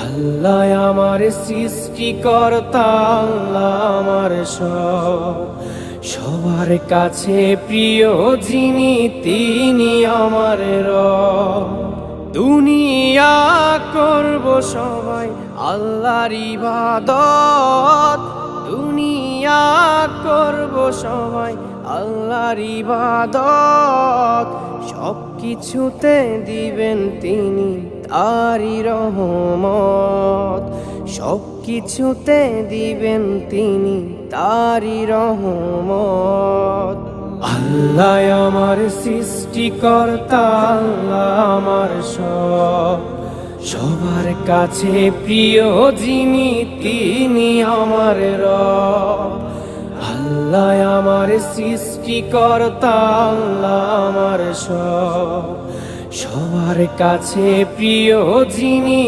আল্লাহ আমার সৃষ্টিকর্তা, আল্লাহ আমার সব, সবার কাছে প্রিয় যিনি তিনি আমার রব। দুনিয়া করব সবাই আল্লাহর ইবাদত, দুনিয়া করব সবাই আল্লাহর ইবাদত, সব কিছুতে দিবেন তিনি তারি রহমত, সব কিছুতে দিবেন তিনি তারি রহমত। আল্লাহ আমার সৃষ্টিকর্তা, আল্লাহ আমার সব, সবার কাছে প্রিয় যিনি তিনি আমার রব। আল্লাহ আমার সৃষ্টিকর্তা, আল্লাহ আমার সব, সবার কাছে প্রিয় যিনি